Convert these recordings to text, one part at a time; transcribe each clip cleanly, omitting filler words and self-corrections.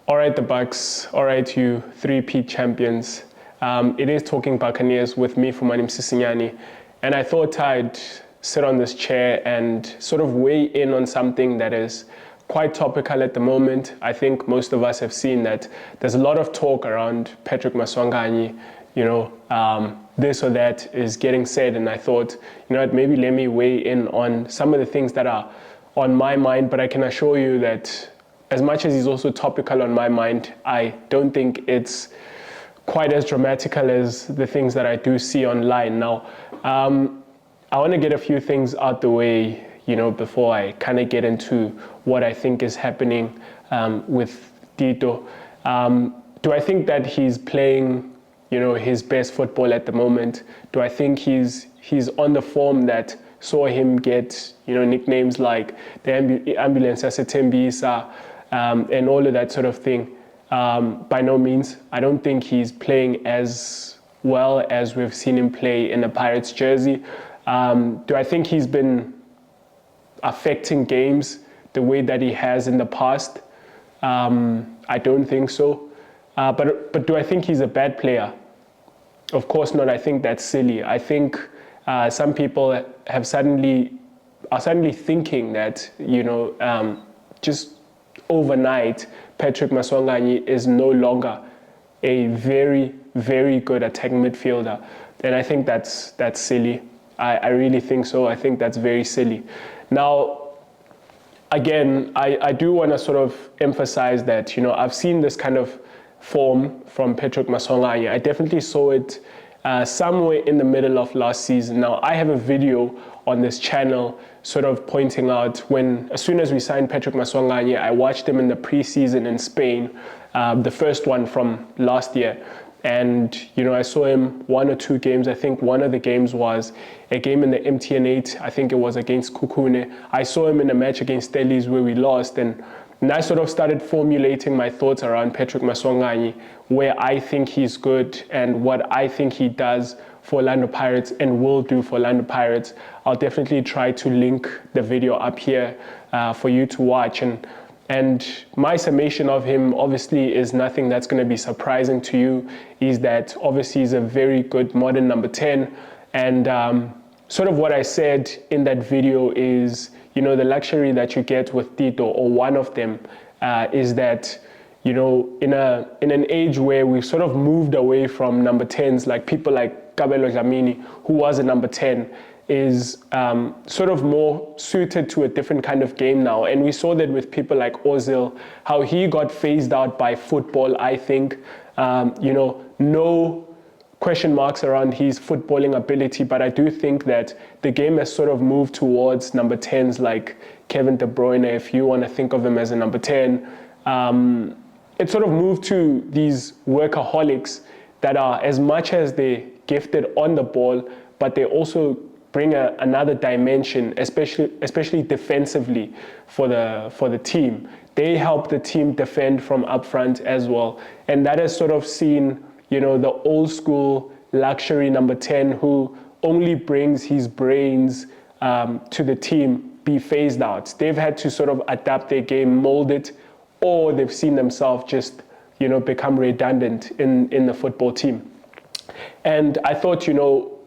All right, the Bucks. All right, you three-peat champions. It is Talking Buccaneers with me, Fumane, and I thought I'd sit on this chair and sort of weigh in on something that is quite topical at the moment. I think most of us have seen that there's a lot of talk around Patrick Maswanganyi, this or that is getting said, and I thought, maybe let me weigh in on some of the things that are on my mind, but I can assure you that as much as he's also topical on my mind, I don't think it's quite as dramatical as the things that I do see online. Now, I want to get a few things out the way, before I kind of get into what I think is happening with Tito. Do I think that he's playing, his best football at the moment? Do I think he's on the form that saw him get, nicknames like the ambulance as a Tembisa, and all of that sort of thing? By no means. I don't think he's playing as well as we've seen him play in the Pirates jersey. Do I think he's been affecting games the way that he has in the past? I don't think so. But do I think he's a bad player? Of course not. I think that's silly. I think some people are suddenly thinking that, just overnight, Patrick Maswanganyi is no longer a very, very good attacking midfielder. And I think that's silly. I really think so. I think that's very silly. Now, again, I do want to sort of emphasize that, I've seen this kind of form from Patrick Maswanganyi. I definitely saw it somewhere in the middle of last season. Now, I have a video on this channel sort of pointing out as soon as we signed Patrick Maswanganyi, I watched him in the preseason in Spain, the first one from last year. And, I saw him one or two games. I think one of the games was a game in the MTN8. I think it was against Kukune. I saw him in a match against Stelis where we lost. And I sort of started formulating my thoughts around Patrick Maswanganyi, where I think he's good and what I think he does for Orlando Pirates and will do for Orlando Pirates. I'll definitely try to link the video up here for you to watch. And my summation of him obviously is nothing that's going to be surprising to you, is that obviously he's a very good modern number 10. And sort of what I said in that video is, the luxury that you get with Tito, or one of them, is that, in an age where we've sort of moved away from number 10s, like people like Kabelo Dlamini, who was a number 10, is sort of more suited to a different kind of game now. And we saw that with people like Ozil, how he got phased out by football, I think. No question marks around his footballing ability, but I do think that the game has sort of moved towards number 10s like Kevin De Bruyne, if you want to think of him as a number 10. It sort of moved to these workaholics that are, as much as they're gifted on the ball, but they also bring another dimension, especially defensively for the team. They help the team defend from up front as well. And that has sort of seen, the old school luxury number 10 who only brings his brains to the team be phased out. They've had to sort of adapt their game, mold it, or they've seen themselves just, become redundant in the football team. And I thought,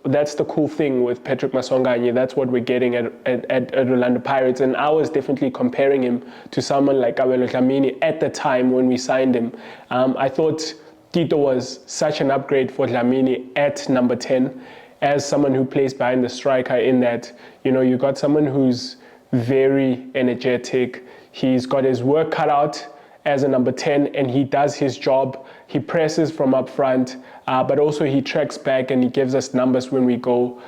that's the cool thing with Patrick Maswanganyi. That's what we're getting at Orlando Pirates. And I was definitely comparing him to someone like Kabelo Dlamini at the time when we signed him. I thought Tito was such an upgrade for Dlamini at number 10 as someone who plays behind the striker, in that, you got someone who's very energetic. He's got his work cut out as a number 10, and he does his job. He presses from up front, but also he tracks back and he gives us numbers when we go,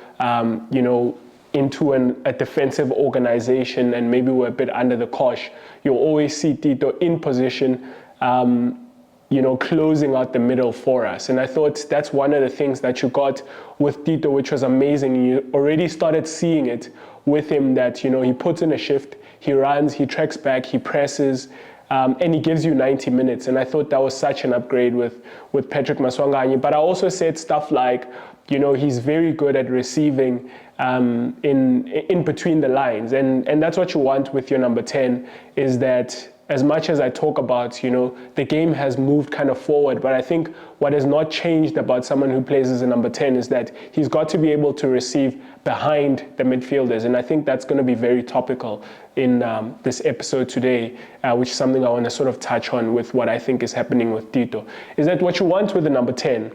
into a defensive organization and maybe we're a bit under the cosh. You'll always see Tito in position, closing out the middle for us. And I thought that's one of the things that you got with Tito, which was amazing. You already started seeing it with him that, he puts in a shift, he runs, he tracks back, he presses, and he gives you 90 minutes. And I thought that was such an upgrade with Patrick Maswanganyi. But I also said stuff like, he's very good at receiving in between the lines. And that's what you want with your number 10, is that as much as I talk about, the game has moved kind of forward, but I think what has not changed about someone who plays as a number 10 is that he's got to be able to receive behind the midfielders. And I think that's going to be very topical in this episode today, which is something I want to sort of touch on with what I think is happening with Tito, is that what you want with the number 10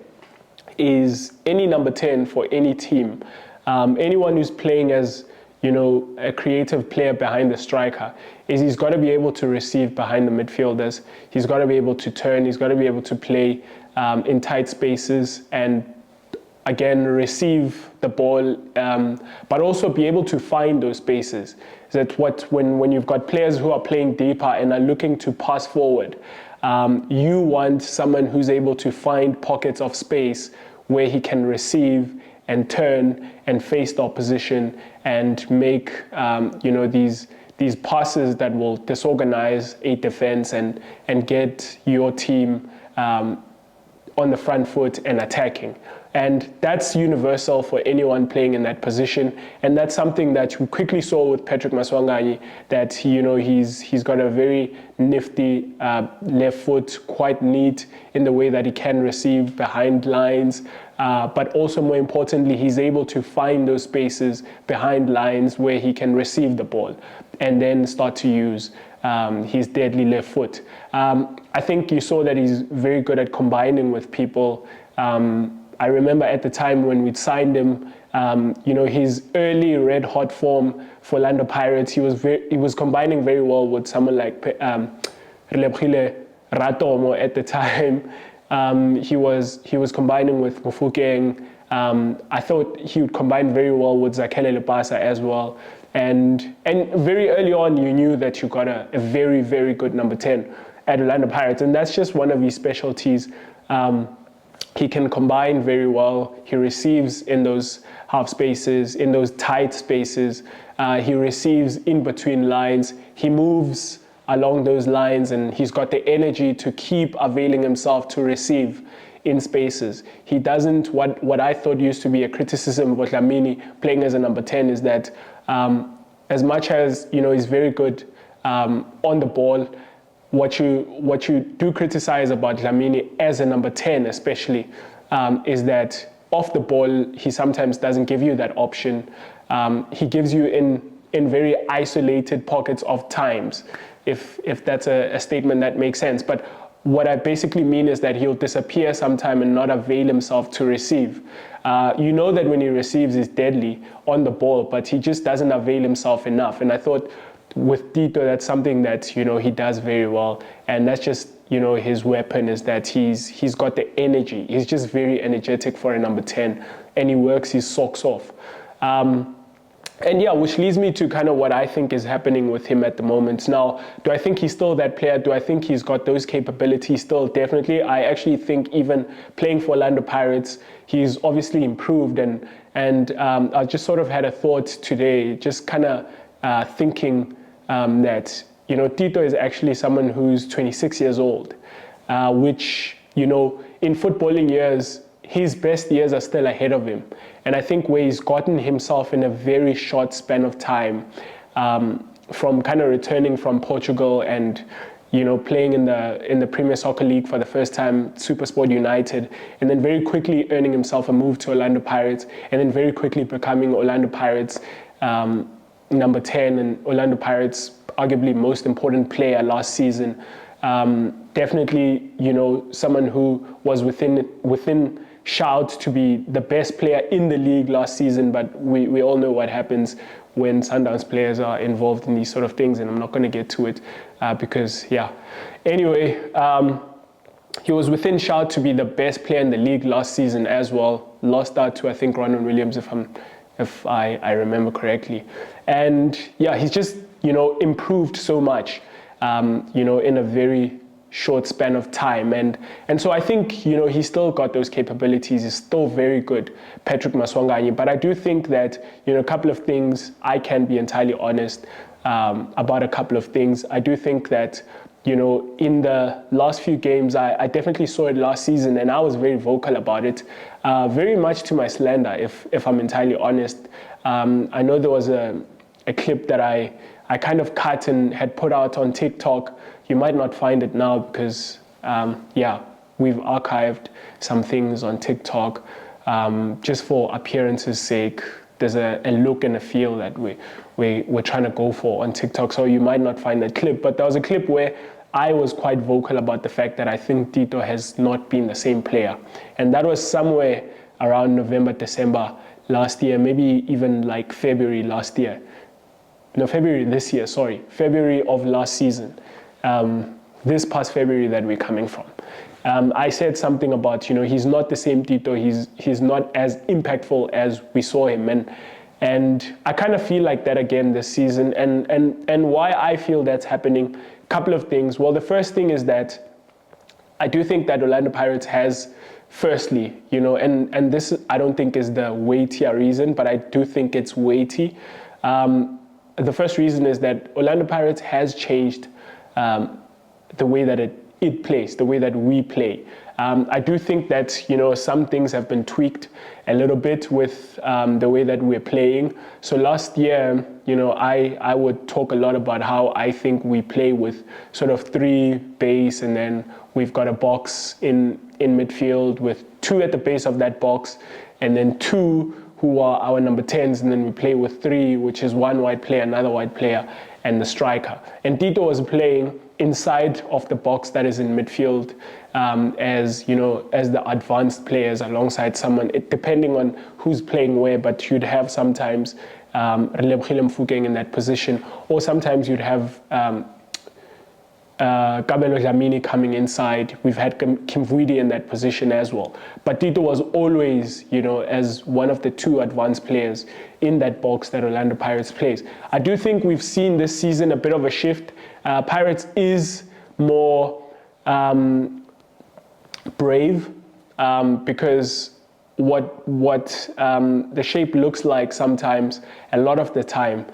is any number 10 for any team, anyone who's playing as a creative player behind the striker, is he's got to be able to receive behind the midfielders. He's got to be able to turn. He's got to be able to play in tight spaces and, again, receive the ball, but also be able to find those spaces. That's when you've got players who are playing deeper and are looking to pass forward, you want someone who's able to find pockets of space where he can receive and turn and face the opposition and make these passes that will disorganize a defense and get your team on the front foot and attacking. And that's universal for anyone playing in that position. And that's something that we quickly saw with Patrick Maswanganyi, that he's got a very nifty left foot, quite neat in the way that he can receive behind lines. But also, more importantly, he's able to find those spaces behind lines where he can receive the ball and then start to use his deadly left foot. I think you saw that he's very good at combining with people. I remember at the time when we'd signed him, his early red hot form for Orlando Pirates, he was combining very well with someone like Relebogile Ratomo at the time. He was combining with Mofokeng. I thought he would combine very well with Zakhele Lepasa as well. And very early on, you knew that you got a very, very good number 10 at Orlando Pirates. And that's just one of his specialties. He can combine very well. He receives in those half spaces, in those tight spaces. He receives in between lines. He moves along those lines, and he's got the energy to keep availing himself to receive in spaces. He doesn't, what I thought used to be a criticism of Dlamini playing as a number 10 is that as much as, he's very good on the ball, what you do criticize about Dlamini as a number 10 especially is that off the ball, he sometimes doesn't give you that option. He gives you in very isolated pockets of times, if that's a statement that makes sense. But what I basically mean is that he'll disappear sometime and not avail himself to receive. You know that when he receives, he's deadly on the ball, but he just doesn't avail himself enough. And I thought with Tito, that's something that, he does very well. And that's just, his weapon is that he's got the energy. He's just very energetic for a number 10, and he works his socks off. And yeah, which leads me to kind of what I think is happening with him at the moment. Now, do I think he's still that player? Do I think he's got those capabilities still? Definitely. I actually think even playing for Orlando Pirates, he's obviously improved. And I just sort of had a thought today, just kind of thinking that, Tito is actually someone who's 26 years old, which, in footballing years, his best years are still ahead of him. And I think where he's gotten himself in a very short span of time, from kind of returning from Portugal and, playing in the Premier Soccer League for the first time, SuperSport United, and then very quickly earning himself a move to Orlando Pirates, and then very quickly becoming Orlando Pirates number 10, and Orlando Pirates arguably most important player last season. Definitely, someone who was within shout to be the best player in the league last season, but we all know what happens when Sundowns players are involved in these sort of things, and I'm not going to get to it because, yeah. Anyway, he was within shout to be the best player in the league last season as well. Lost out to, I think, Ronan Williams, if I remember correctly. And yeah, he's just, improved so much, in a very short span of time. And so I think, you know, he's still got those capabilities. He's still very good, Patrick Maswanganyi. But I do think that, you know, a couple of things, I can be entirely honest about a couple of things. I do think that, you know, in the last few games, I definitely saw it last season, and I was very vocal about it, very much to my slander, if I'm entirely honest. I know there was a clip that I kind of cut and had put out on TikTok. You might not find it now because, yeah, we've archived some things on TikTok just for appearance's sake. There's a look and a feel that we're trying to go for on TikTok, so you might not find that clip. But there was a clip where I was quite vocal about the fact that I think Tito has not been the same player. And that was somewhere around November, December last year, maybe even like February last year. No, February this year, sorry. February of last season. This past February that we're coming from. I said something about, you know, he's not the same Tito. He's not as impactful as we saw him. And I kind of feel like that again this season. And why I feel that's happening, couple of things. Well, the first thing is that I do think that Orlando Pirates has, firstly, you know, and this I don't think is the weightier reason, but I do think it's weighty. The first reason is that Orlando Pirates has changed the way that it plays, the way that we play. I do think that, you know, some things have been tweaked a little bit with the way that we're playing. So last year, you know, I would talk a lot about how I think we play with sort of 3 base, and then we've got a box in midfield with 2 at the base of that box, and then 2 who are our number 10s, and then we play with 3, which is 1 wide player, another wide player, and the striker. And Tito was playing inside of the box that is in midfield, as you know, as the advanced players alongside someone, depending on who's playing where. But you'd have sometimes Relebogile Mofokeng in that position, or sometimes you'd have Kabelo Dlamini coming inside. We've had Kimvuidi in that position as well. But Tito was always, you know, as one of the 2 advanced players in that box that Orlando Pirates plays. I do think we've seen this season a bit of a shift. Pirates is more brave because what the shape looks like sometimes, a lot of the time,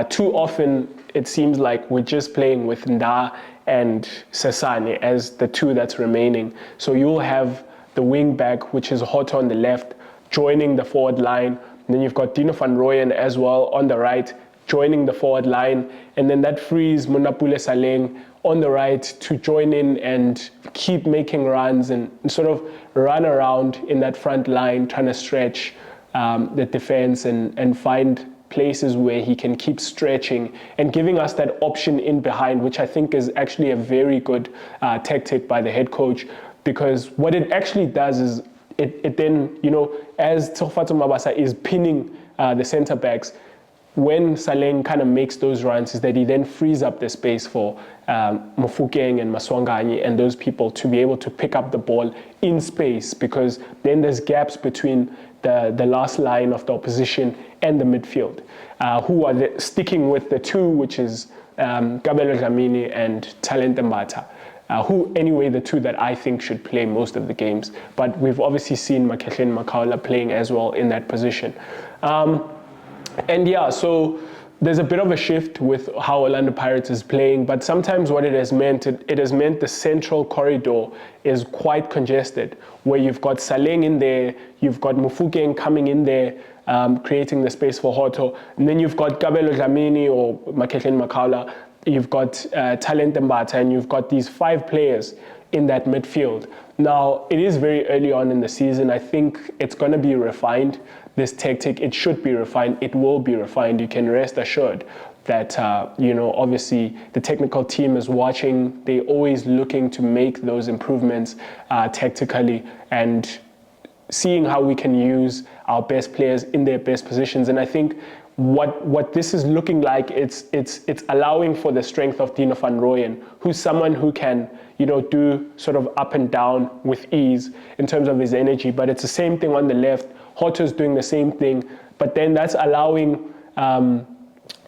too often it seems like we're just playing with Nda and Sesane as the 2 that's remaining. So you'll have the wing back, which is Hotto on the left, joining the forward line. And then you've got Dino van Rooyen as well on the right, joining the forward line. And then that frees Monapule Saleng on the right to join in and keep making runs and sort of run around in that front line, trying to stretch the defense and find places where he can keep stretching and giving us that option in behind, which I think is actually a very good tactic by the head coach, because what it actually does is it then, you know, as Tshegofatso Mabasa is pinning the center backs, when Saleng kind of makes those runs, is that he then frees up the space for Mofokeng and Maswanganyi and those people to be able to pick up the ball in space, because then there's gaps between the last line of the opposition and the midfield, who are sticking with the 2, which is Kabelo Dlamini and Talente Mbata, who anyway the 2 that I think should play most of the games. But we've obviously seen Makhetleni Makaula playing as well in that position. And yeah, so there's a bit of a shift with how Orlando Pirates is playing, but sometimes what it has meant, it has meant the central corridor is quite congested, where you've got Saleng in there, you've got Mofokeng coming in there, creating the space for Hotto, and then you've got Kabelo Dlamini or Makhetleni Makaula, you've got Talente Mbata, and you've got these 5 players in that midfield. Now, it is very early on in the season. I think it's going to be refined, this tactic. It should be refined. It will be refined. You can rest assured that, you know, obviously the technical team is watching. They're always looking to make those improvements tactically and seeing how we can use our best players in their best positions. And I think what this is looking like, it's allowing for the strength of Dino van Rooyen, who's someone who can, you know, do sort of up and down with ease in terms of his energy. But it's the same thing on the left. Hotto's doing the same thing, but then that's allowing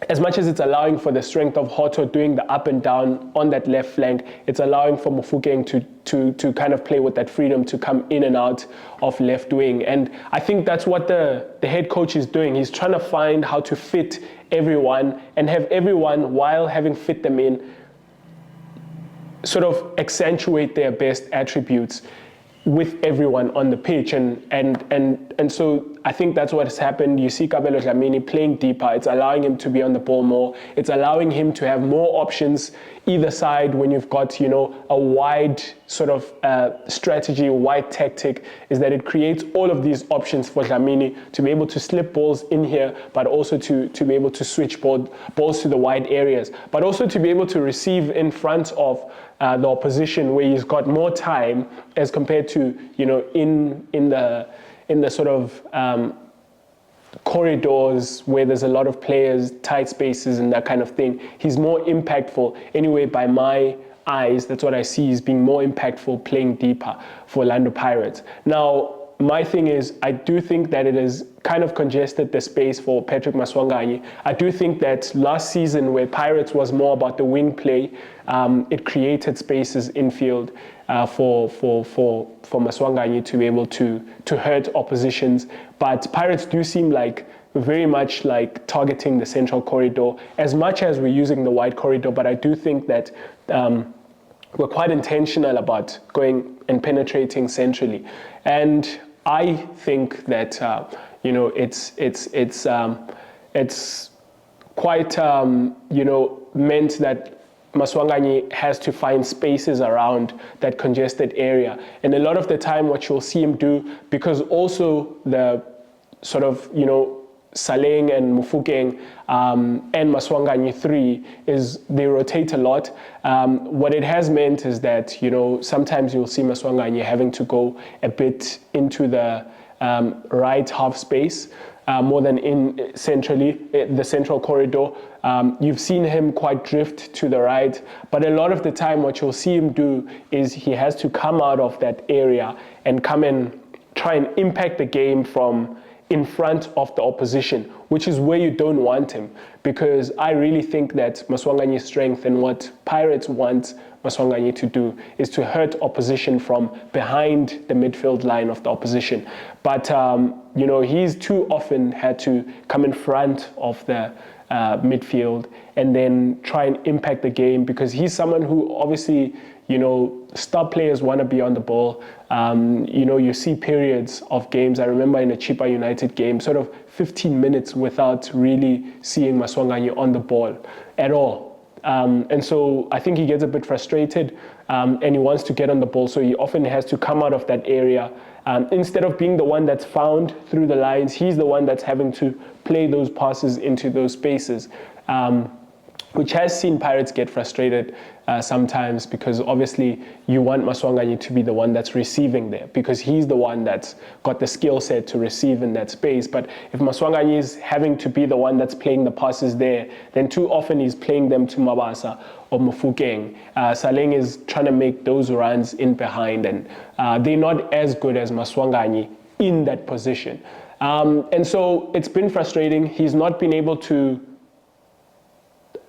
as much as it's allowing for the strength of Hoto doing the up and down on that left flank, it's allowing for Mofokeng to kind of play with that freedom to come in and out of left wing. And I think that's what the head coach is doing. He's trying to find how to fit everyone and have everyone, while having fit them in, sort of accentuate their best attributes with everyone on the pitch, and so I think that's what has happened. You see Kabelo Dlamini playing deeper. It's allowing him to be on the ball more. It's allowing him to have more options either side when you've got, you know, a wide sort of strategy, wide tactic, is that it creates all of these options for Dlamini to be able to slip balls in here, but also to be able to switch balls to the wide areas, but also to be able to receive in front of the opposition, where he's got more time as compared to, you know, in the sort of corridors where there's a lot of players, tight spaces and that kind of thing. He's more impactful. Anyway, by my eyes, that's what I see, is being more impactful playing deeper for Orlando Pirates. Now, my thing is, I do think that it has kind of congested the space for Patrick Maswanganyi. I do think that last season, where Pirates was more about the wing play, it created spaces infield for Maswanganyi to be able to hurt oppositions. But Pirates do seem like very much like targeting the central corridor as much as we're using the wide corridor. But I do think that we're quite intentional about going and penetrating centrally. And I think that you know, it's quite you know, meant that Maswanganyi has to find spaces around that congested area. And a lot of the time what you'll see him do, because also the sort of, you know, Saleng and Mofokeng and Maswanganyi 3 is they rotate a lot. What it has meant is that, you know, sometimes you'll see Maswanganyi having to go a bit into the right half space more than in centrally, the central corridor. You've seen him quite drift to the right, but a lot of the time what you'll see him do is he has to come out of that area and come and try and impact the game from in front of the opposition, which is where you don't want him, because I really think that Maswanganyi's strength and what Pirates want Maswanganyi to do is to hurt opposition from behind the midfield line of the opposition. But you know, he's too often had to come in front of the midfield and then try and impact the game, because he's someone who obviously, you know, star players want to be on the ball. You know, you see periods of games. I remember in a Chippa United game, sort of 15 minutes without really seeing Maswanganyi on the ball at all. And so I think he gets a bit frustrated and he wants to get on the ball. So he often has to come out of that area. Instead of being the one that's found through the lines, he's the one that's having to play those passes into those spaces, which has seen Pirates get frustrated sometimes, because obviously you want Maswanganyi to be the one that's receiving there, because he's the one that's got the skill set to receive in that space. But if Maswanganyi is having to be the one that's playing the passes there, then too often he's playing them to Mabasa or Mofokeng. Saleng is trying to make those runs in behind, and they're not as good as Maswanganyi in that position. And so it's been frustrating. He's not been able to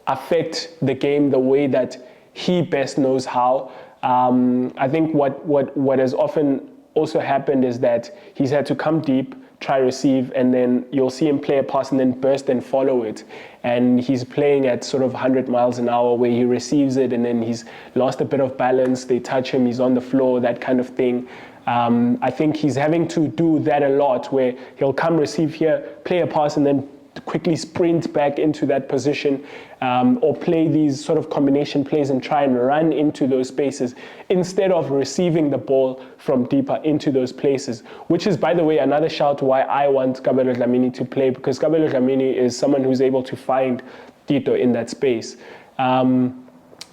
affect the game the way that he best knows how. I think what has often also happened is that he's had to come deep, try receive, and then you'll see him play a pass and then burst and follow it. And he's playing at sort of 100 miles an hour, where he receives it and then he's lost a bit of balance. They touch him, he's on the floor, that kind of thing. I think he's having to do that a lot, where he'll come receive here, play a pass, and then quickly sprint back into that position, or play these sort of combination plays and try and run into those spaces instead of receiving the ball from deeper into those places, which is, by the way, another shout why I want Kabelo Dlamini to play, because Kabelo Dlamini is someone who's able to find Tito in that space.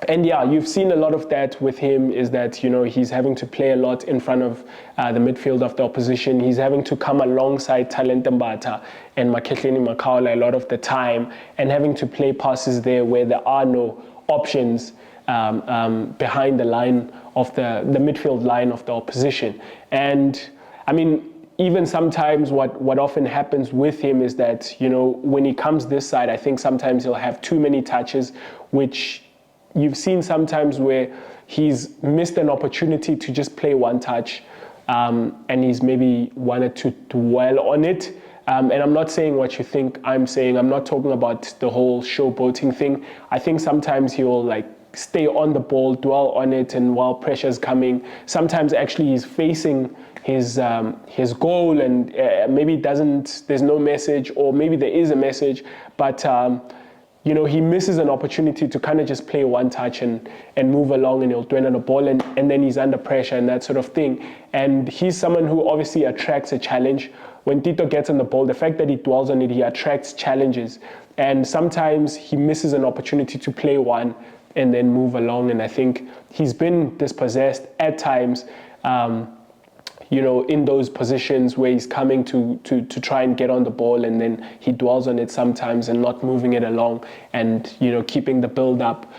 And yeah, you've seen a lot of that with him, is that, you know, he's having to play a lot in front of the midfield of the opposition. He's having to come alongside Talent Mbata and Maketleni Makaula a lot of the time, and having to play passes there where there are no options behind the line of the midfield line of the opposition. And I mean, even sometimes what often happens with him is that, you know, when he comes this side, I think sometimes he'll have too many touches, which you've seen sometimes where he's missed an opportunity to just play one touch, and he's maybe wanted to dwell on it. And I'm not saying what you think I'm saying. I'm not talking about the whole showboating thing. I think sometimes he'll like stay on the ball, dwell on it, and while pressure's coming, sometimes actually he's facing his goal, and maybe there's no message, or maybe there is a message, but you know, he misses an opportunity to kind of just play one touch and move along, and he'll dwell on the ball, and then he's under pressure and that sort of thing. And he's someone who obviously attracts a challenge. When Tito gets on the ball, the fact that he dwells on it, he attracts challenges. And sometimes he misses an opportunity to play one and then move along. And I think he's been dispossessed at times, you know, in those positions where he's coming to try and get on the ball, and then he dwells on it sometimes and not moving it along, and, you know, keeping the build up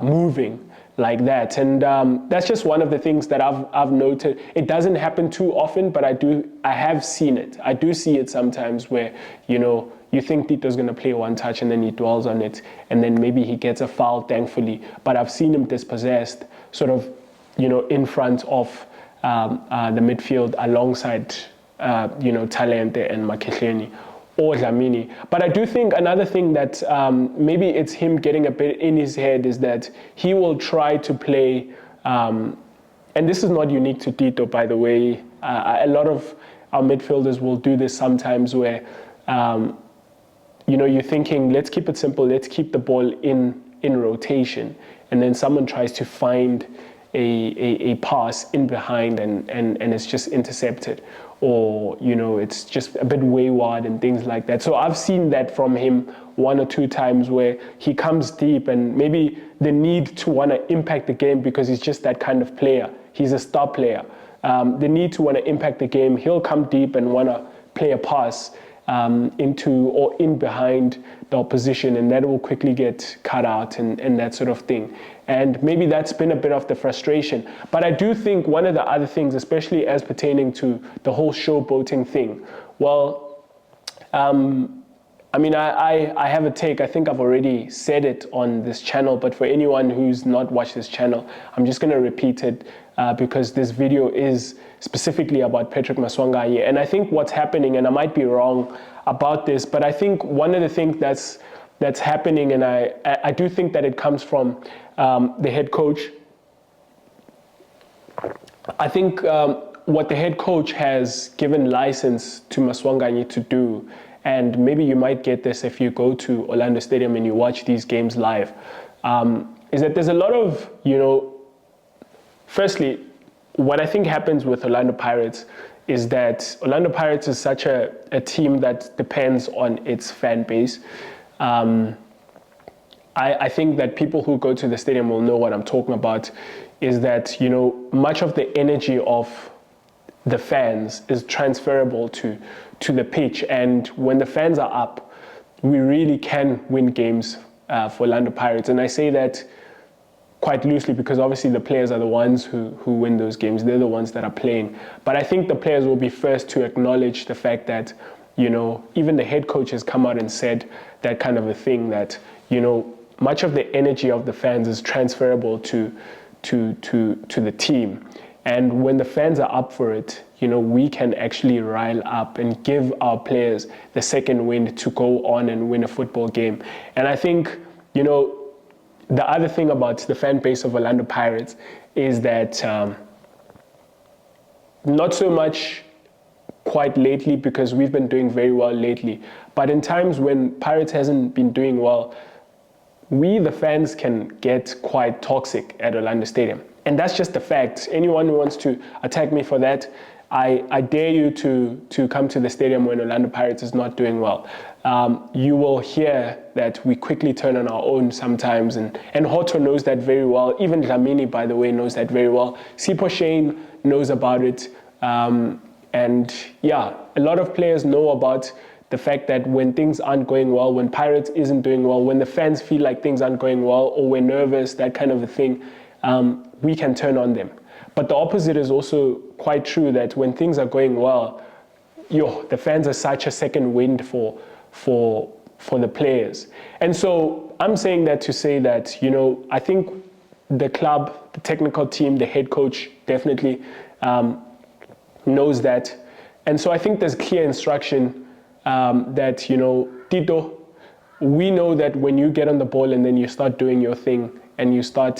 moving like that. And that's just one of the things that I've noted. It doesn't happen too often, but I have seen it. I do see it sometimes where, you know, you think Tito's going to play one touch and then he dwells on it, and then maybe he gets a foul, thankfully. But I've seen him dispossessed, sort of, you know, in front of the midfield alongside, you know, Talente and Makehleni or Dlamini. But I do think another thing that maybe it's him getting a bit in his head is that he will try to play, and this is not unique to Tito, by the way. A lot of our midfielders will do this sometimes where, you know, you're thinking, let's keep it simple, let's keep the ball in rotation, and then someone tries to find a pass in behind, and it's just intercepted, or, you know, it's just a bit wayward and things like that. So I've seen that from him one or two times where he comes deep, and maybe the need to want to impact the game because he's just that kind of player. He's a star player. The need to want to impact the game, he'll come deep and want to play a pass into or in behind the opposition, and that will quickly get cut out and that sort of thing. And maybe that's been a bit of the frustration. But I do think one of the other things, especially as pertaining to the whole showboating thing, well, I mean, I have a take. I think I've already said it on this channel, but for anyone who's not watched this channel, I'm just going to repeat it because this video is specifically about Patrick Maswanganyi. And I think what's happening, and I might be wrong about this, but I think one of the things that's happening, and I do think that it comes from the head coach. I think what the head coach has given license to Maswanganyi to do, and maybe you might get this if you go to Orlando Stadium and you watch these games live, is that there's a lot of, you know, firstly, what I think happens with Orlando Pirates is that Orlando Pirates is such a team that depends on its fan base. I think that people who go to the stadium will know what I'm talking about, is that, you know, much of the energy of the fans is transferable to the pitch. And when the fans are up, we really can win games for Orlando Pirates. And I say that quite loosely because obviously the players are the ones who win those games. They're the ones that are playing. But I think the players will be first to acknowledge the fact that, you know, even the head coach has come out and said that kind of a thing, that, you know, much of the energy of the fans is transferable to the team. And when the fans are up for it, you know, we can actually rile up and give our players the second wind to go on and win a football game. And I think, you know, the other thing about the fan base of Orlando Pirates is that not so much quite lately, because we've been doing very well lately, but in times when Pirates hasn't been doing well, we, the fans, can get quite toxic at Orlando Stadium. And that's just the fact. Anyone who wants to attack me for that, I dare you to come to the stadium when Orlando Pirates is not doing well. You will hear that we quickly turn on our own sometimes, and Hoto knows that very well. Even Dlamini, by the way, knows that very well. Sipho Shane knows about it. And yeah, a lot of players know about the fact that when things aren't going well, when Pirates isn't doing well, when the fans feel like things aren't going well, or we're nervous, that kind of a thing, we can turn on them. But the opposite is also quite true, that when things are going well, the fans are such a second wind for the players. And so I'm saying that to say that, I think the club, the technical team, the head coach definitely knows that. And so I think there's clear instruction that, Tito, we know that when you get on the ball and then you start doing your thing and you start,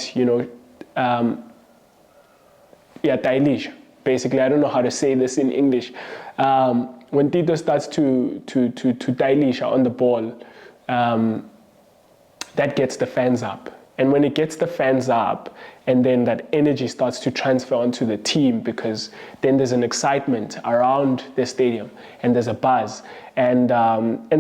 tailish. Basically, I don't know how to say this in English. When Tito starts to tailish on the ball, that gets the fans up. And when it gets the fans up, and then that energy starts to transfer onto the team, because then there's an excitement around the stadium and there's a buzz. And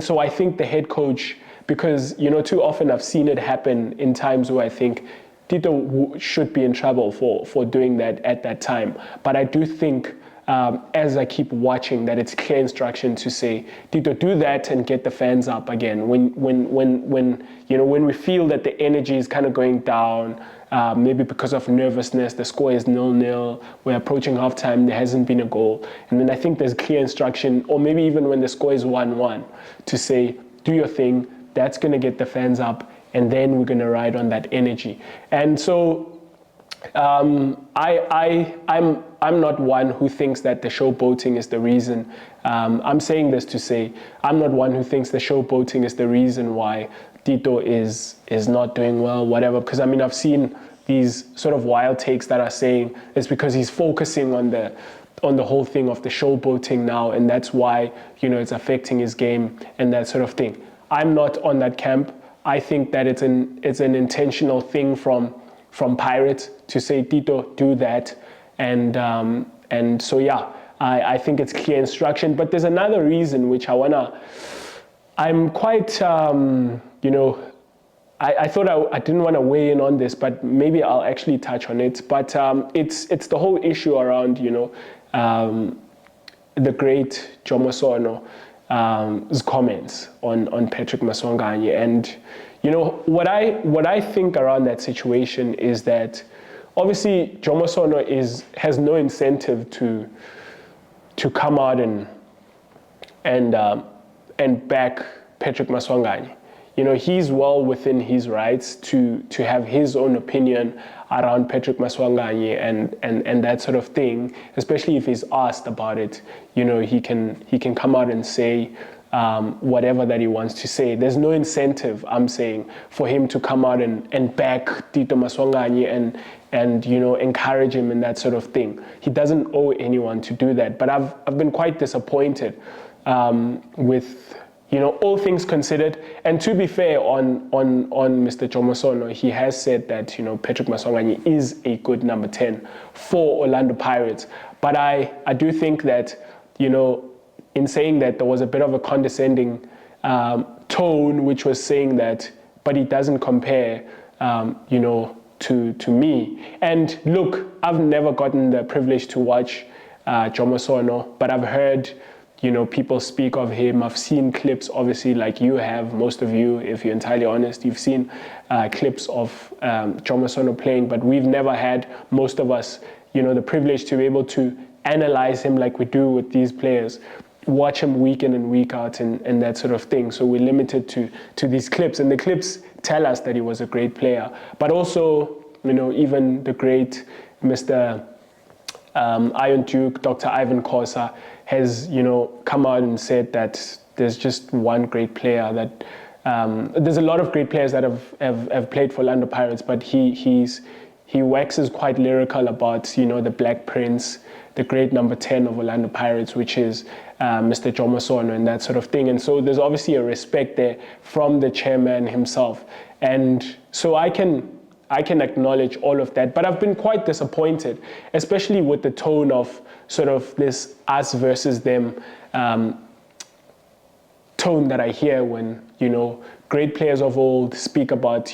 so I think the head coach, because, too often I've seen it happen in times where I think Tito should be in trouble for doing that at that time. But I do think, as I keep watching, that it's clear instruction to say, Tito, do that and get the fans up again. When we feel that the energy is kind of going down, maybe because of nervousness, the score is 0-0, we're approaching halftime, there hasn't been a goal. And then I think there's clear instruction, or maybe even when the score is 1-1, to say, do your thing, that's going to get the fans up, and then we're going to ride on that energy. And so I'm not one who thinks that the showboating is the reason. I'm saying this to say I'm not one who thinks the showboating is the reason why Tito is not doing well, whatever. Because I've seen these sort of wild takes that are saying it's because he's focusing on the whole thing of the showboating now, and that's why it's affecting his game and that sort of thing. I'm not on that camp. I think that it's an intentional thing from Pirates to say, Tito, do that. And so, yeah, I think it's clear instruction. But there's another reason which I'm quite, I thought I didn't want to weigh in on this, but maybe I'll actually touch on it. But it's the whole issue around, the great Jomo his comments on Patrick Maswanganyi. And what I think around that situation is that obviously Jomo has no incentive to come out and back Patrick Maswanganyi. He's well within his rights to have his own opinion around Patrick Maswanganyi and that sort of thing, especially if he's asked about it. He can come out and say whatever that he wants to say. There's no incentive, I'm saying, for him to come out and back Tito Maswanganyi and encourage him and that sort of thing. He doesn't owe anyone to do that. But I've been quite disappointed with all things considered. And to be fair on Mr. Jomo, he has said that Patrick Maswanganyi is a good number 10 for Orlando Pirates. But I do think that in saying that, there was a bit of a condescending tone, which was saying that, but he doesn't compare to me. And look, I've never gotten the privilege to watch Jomo, but I've heard people speak of him. I've seen clips, obviously, like you have, most of you, if you're entirely honest. You've seen clips of Jomo playing, but we've never had, most of us, the privilege to be able to analyze him like we do with these players, watch him week in and week out and that sort of thing. So we're limited to these clips, and the clips tell us that he was a great player. But also, even the great Mr. Iron Duke, Dr. Ivan Khosa, has come out and said that there's just one great player that there's a lot of great players that have played for Orlando Pirates, but he waxes quite lyrical about the Black Prince, the great number 10 of Orlando Pirates, which is Mr. Jomo and that sort of thing. And so there's obviously a respect there from the chairman himself, and so I can acknowledge all of that. But I've been quite disappointed, especially with the tone of sort of this us versus them tone that I hear when, great players of old speak about,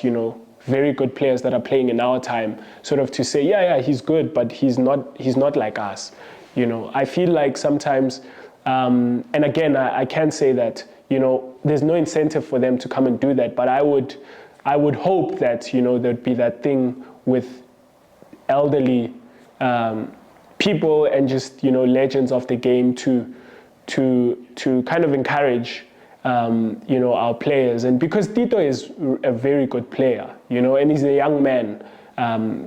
very good players that are playing in our time, sort of to say, yeah, he's good, but he's not like us. I feel like sometimes, and again, I can say that, there's no incentive for them to come and do that, but I would hope that, there'd be that thing with elderly people and just, legends of the game to to kind of encourage our players. And because Tito is a very good player, and he's a young man,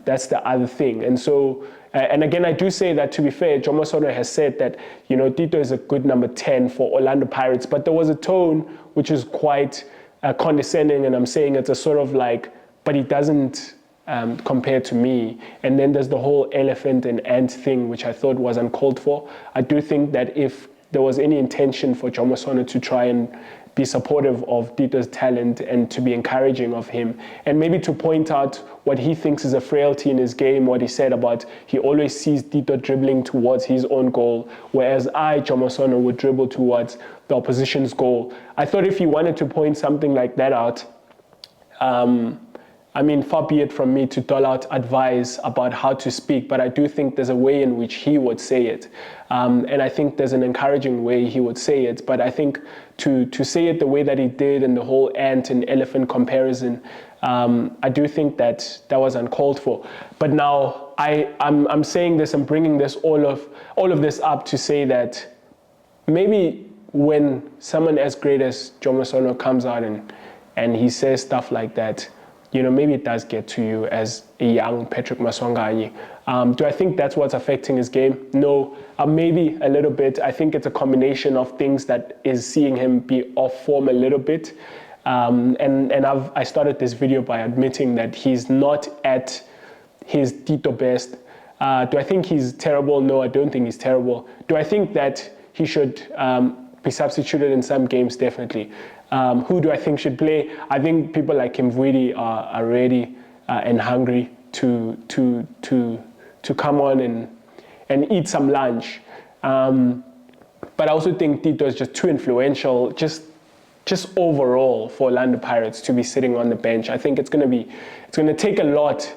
that's the other thing. And so, and again, I do say that, to be fair, Jomo has said that, Tito is a good number 10 for Orlando Pirates, but there was a tone which is quite condescending, and I'm saying it's a sort of like, but he doesn't compare to me. And then there's the whole elephant and ant thing, which I thought was uncalled for. I do think that if there was any intention for Jomo to try and be supportive of Tito's talent and to be encouraging of him, and maybe to point out what he thinks is a frailty in his game, what he said about he always sees Tito dribbling towards his own goal, whereas Jomo would dribble towards the opposition's goal. I thought if he wanted to point something like that out, far be it from me to dole out advice about how to speak, but I do think there's a way in which he would say it. And I think there's an encouraging way he would say it, but I think to say it the way that he did and the whole ant and elephant comparison, I do think that was uncalled for. But now I'm saying this, I'm bringing this all of this up to say that maybe when someone as great as Jomo comes out and he says stuff like that, maybe it does get to you as a young Patrick Maswanganyi. Do I think that's what's affecting his game? No, maybe a little bit. I think it's a combination of things that is seeing him be off form a little bit. I started this video by admitting that he's not at his Tito best. Do I think he's terrible? No, I don't think he's terrible. Do I think that he should be substituted in some games? Definitely. Who do I think should play? I think people like Mvwidi are ready and hungry to come on and eat some lunch. But I also think Tito is just too influential, just overall, for Orlando Pirates to be sitting on the bench. I think it's going to take a lot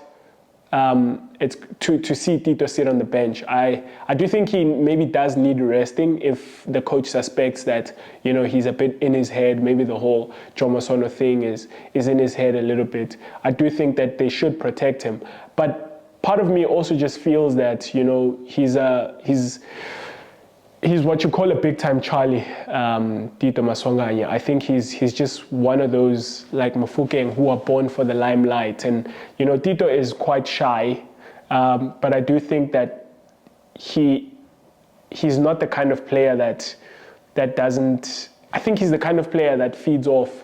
to see Tito sit on the bench. I do think he maybe does need resting if the coach suspects that he's a bit in his head. Maybe the whole Jomo thing is in his head a little bit. I do think that they should protect him, but part of me also just feels that he's what you call a big-time Charlie, Tito Maswanganyi. I think he's just one of those like Mafukeng who are born for the limelight. And Tito is quite shy, but I do think that he's not the kind of player that doesn't. I think he's the kind of player that feeds off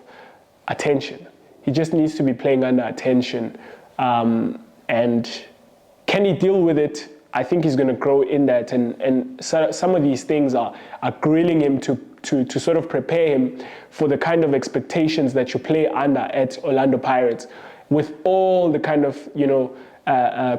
attention. He just needs to be playing under attention, and can he deal with it? I think he's going to grow in that, and some of these things are grilling him to sort of prepare him for the kind of expectations that you play under at Orlando Pirates, with all the kind of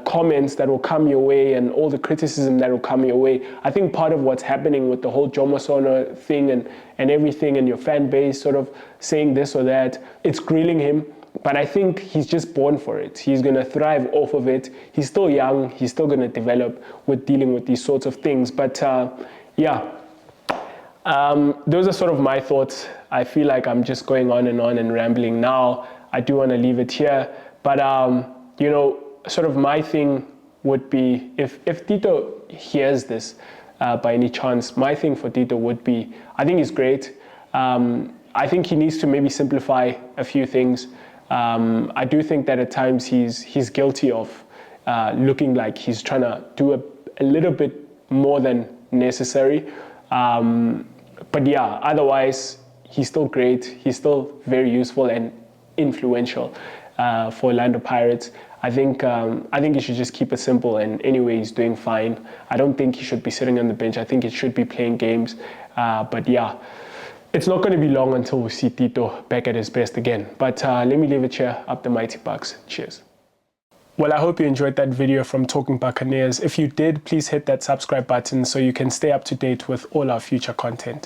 comments that will come your way and all the criticism that will come your way. I think part of what's happening with the whole Jomo thing and everything, and your fan base sort of saying this or that, it's grilling him. But I think he's just born for it. He's going to thrive off of it. He's still young. He's still going to develop with dealing with these sorts of things. But those are sort of my thoughts. I feel like I'm just going on and rambling now. I do want to leave it here. But, sort of my thing would be, if Tito hears this by any chance, my thing for Tito would be, I think he's great. I think he needs to maybe simplify a few things. I do think that at times he's guilty of looking like he's trying to do a little bit more than necessary. But yeah, otherwise, he's still great. He's still very useful and influential for Orlando Pirates. I think he should just keep it simple, and anyway, he's doing fine. I don't think he should be sitting on the bench. I think he should be playing games. But yeah, it's not going to be long until we see Tito back at his best again. But let me leave it here. Up the mighty Bucks. Cheers. Well, I hope you enjoyed that video from Talking Buccaneers. If you did, please hit that subscribe button so you can stay up to date with all our future content.